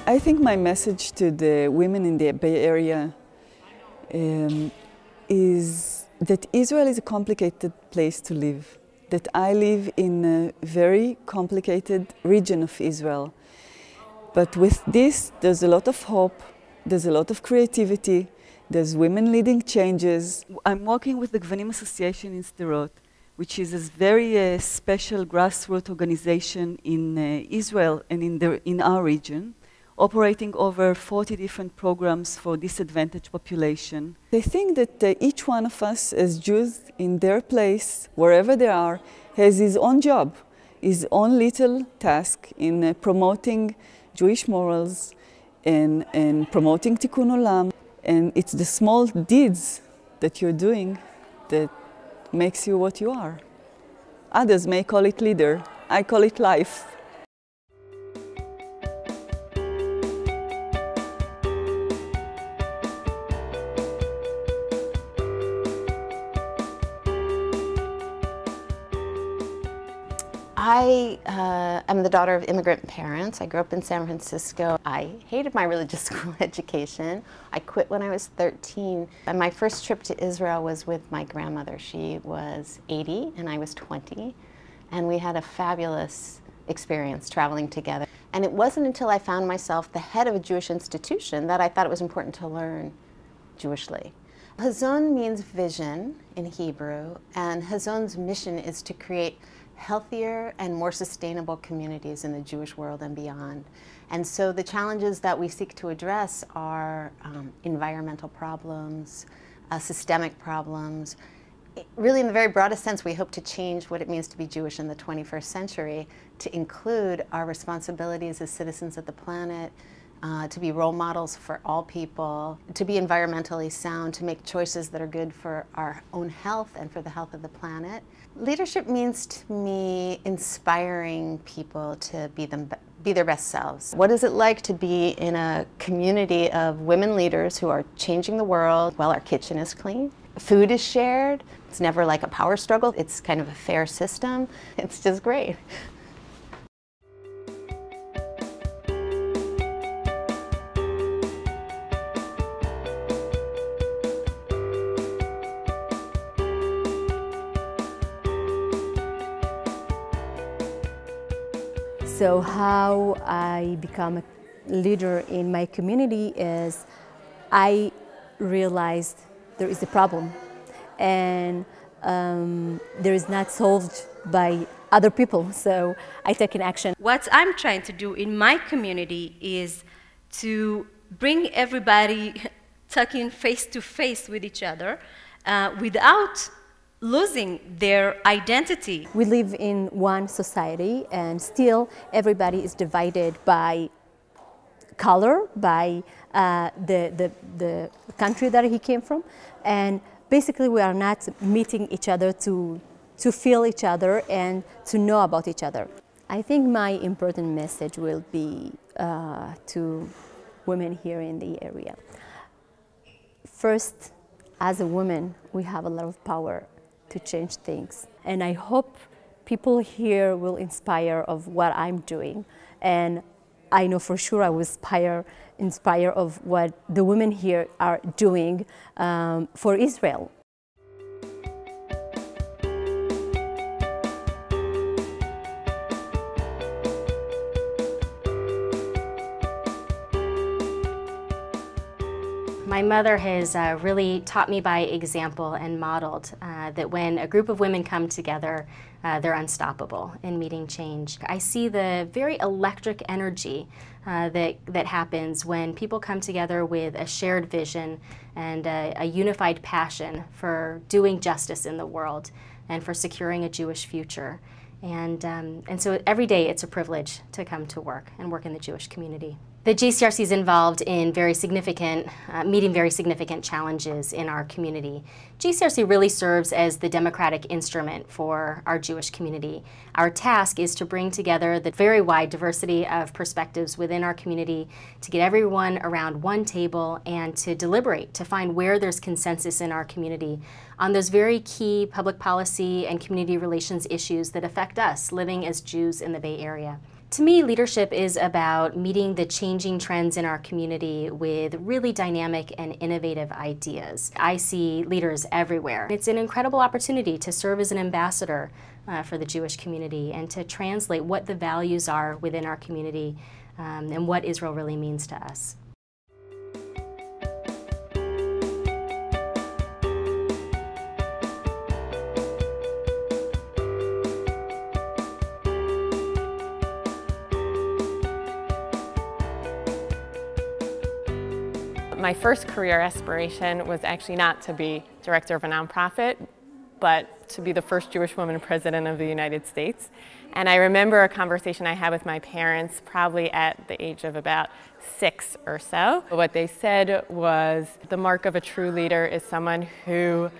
I think my message to the women in the Bay Area is that Israel is a complicated place to live, that I live in a very complicated region of Israel. But with this, there's a lot of hope, there's a lot of creativity, there's women leading changes. I'm working with the Gvanim Association in Sderot, which is a very special grassroots organization in Israel and in our region, operating over 40 different programs for disadvantaged population. I think that each one of us as Jews in their place, wherever they are, has his own job, his own little task in promoting Jewish morals and promoting Tikkun Olam. And it's the small deeds that you're doing that makes you what you are. Others may call it leader, I call it life. I am the daughter of immigrant parents. I grew up in San Francisco. I hated my religious school education. I quit when I was 13. And my first trip to Israel was with my grandmother. She was 80 and I was 20. And we had a fabulous experience traveling together. And it wasn't until I found myself the head of a Jewish institution that I thought it was important to learn Jewishly. Hazon means vision in Hebrew, and Hazon's mission is to create healthier and more sustainable communities in the Jewish world and beyond. And so the challenges that we seek to address are environmental problems, systemic problems. Really, in the very broadest sense, we hope to change what it means to be Jewish in the 21st century, to include our responsibilities as citizens of the planet, to be role models for all people, to be environmentally sound, to make choices that are good for our own health and for the health of the planet. Leadership means to me inspiring people to be their best selves. What is it like to be in a community of women leaders who are changing the world while our kitchen is clean? Food is shared. It's never like a power struggle. It's kind of a fair system. It's just great. So how I become a leader in my community is I realized there is a problem and there is not solved by other people, so I take an action. What I'm trying to do in my community is to bring everybody talking face to face with each other without losing their identity. We live in one society and still everybody is divided by color, by the country that he came from, and basically we are not meeting each other to feel each other and to know about each other. I think my important message will be to women here in the area. First, as a woman, we have a lot of power to change things. And I hope people here will inspire of what I'm doing. And I know for sure I will inspire of what the women here are doing for Israel. My mother has really taught me by example and modeled that when a group of women come together, they're unstoppable in meeting change. I see the very electric energy that happens when people come together with a shared vision and a unified passion for doing justice in the world and for securing a Jewish future. And so every day it's a privilege to come to work and work in the Jewish community. The JCRC is involved in meeting very significant challenges in our community. JCRC really serves as the democratic instrument for our Jewish community. Our task is to bring together the very wide diversity of perspectives within our community, to get everyone around one table and to deliberate, to find where there's consensus in our community on those very key public policy and community relations issues that affect us living as Jews in the Bay Area. To me, leadership is about meeting the changing trends in our community with really dynamic and innovative ideas. I see leaders everywhere. It's an incredible opportunity to serve as an ambassador for the Jewish community and to translate what the values are within our community and what Israel really means to us. My first career aspiration was actually not to be director of a nonprofit, but to be the first Jewish woman president of the United States. And I remember a conversation I had with my parents probably at the age of about 6 or so. What they said was the mark of a true leader is someone who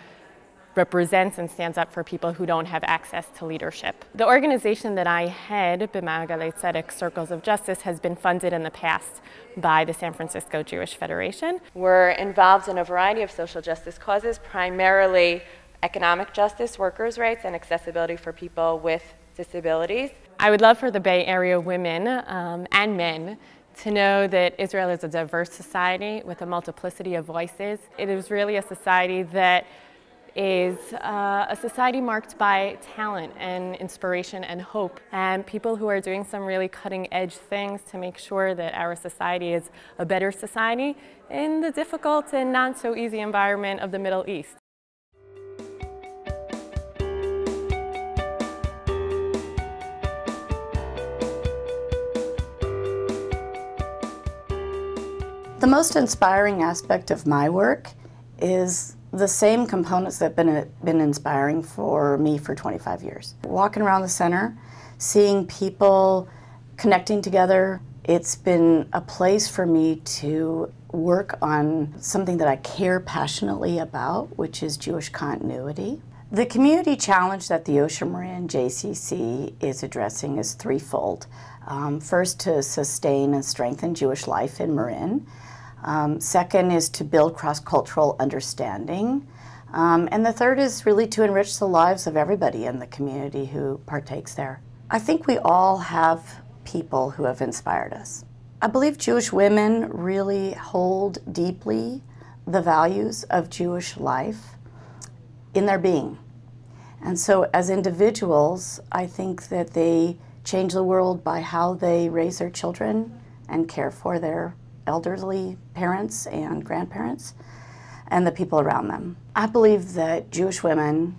represents and stands up for people who don't have access to leadership. The organization that I head, B'Ma'agalei Tzedek Circles of Justice, has been funded in the past by the San Francisco Jewish Federation. We're involved in a variety of social justice causes, primarily economic justice, workers' rights, and accessibility for people with disabilities. I would love for the Bay Area women and men to know that Israel is a diverse society with a multiplicity of voices. It is really a society that is a society marked by talent and inspiration and hope, and people who are doing some really cutting-edge things to make sure that our society is a better society in the difficult and not so easy environment of the Middle East. The most inspiring aspect of my work is the same components that have been inspiring for me for 25 years. Walking around the center, seeing people connecting together, it's been a place for me to work on something that I care passionately about, which is Jewish continuity. The community challenge that the Osher Marin JCC is addressing is threefold. First, to sustain and strengthen Jewish life in Marin. Second is to build cross-cultural understanding. And the third is really to enrich the lives of everybody in the community who partakes there. I think we all have people who have inspired us. I believe Jewish women really hold deeply the values of Jewish life in their being. And so as individuals, I think that they change the world by how they raise their children and care for their elderly parents and grandparents and the people around them. I believe that Jewish women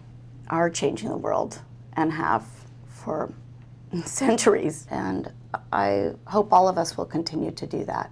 are changing the world and have for centuries, and I hope all of us will continue to do that.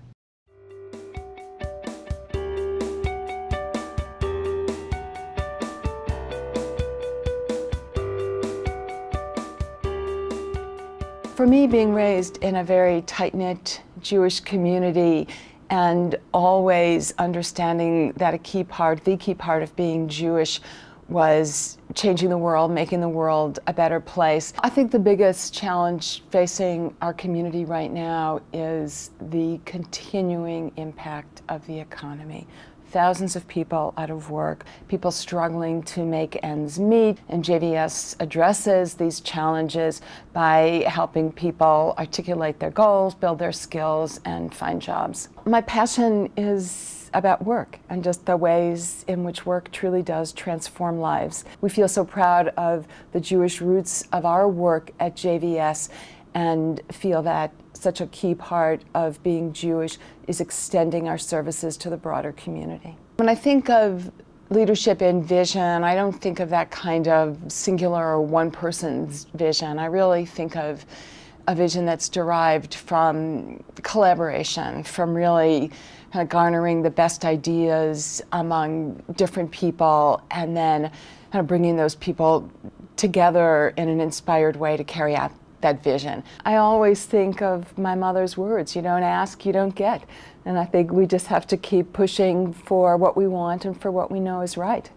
For me, being raised in a very tight-knit Jewish community and always understanding that the key part of being Jewish was changing the world, making the world a better place. I think the biggest challenge facing our community right now is the continuing impact of the economy. Thousands of people out of work, people struggling to make ends meet, and JVS addresses these challenges by helping people articulate their goals, build their skills, and find jobs. My passion is about work and just the ways in which work truly does transform lives. We feel so proud of the Jewish roots of our work at JVS and feel that such a key part of being Jewish is extending our services to the broader community. When I think of leadership and vision, I don't think of that kind of singular or one person's vision. I really think of a vision that's derived from collaboration, from really kind of garnering the best ideas among different people and then kind of bringing those people together in an inspired way to carry out that vision. I always think of my mother's words, you don't ask, you don't get. And I think we just have to keep pushing for what we want and for what we know is right.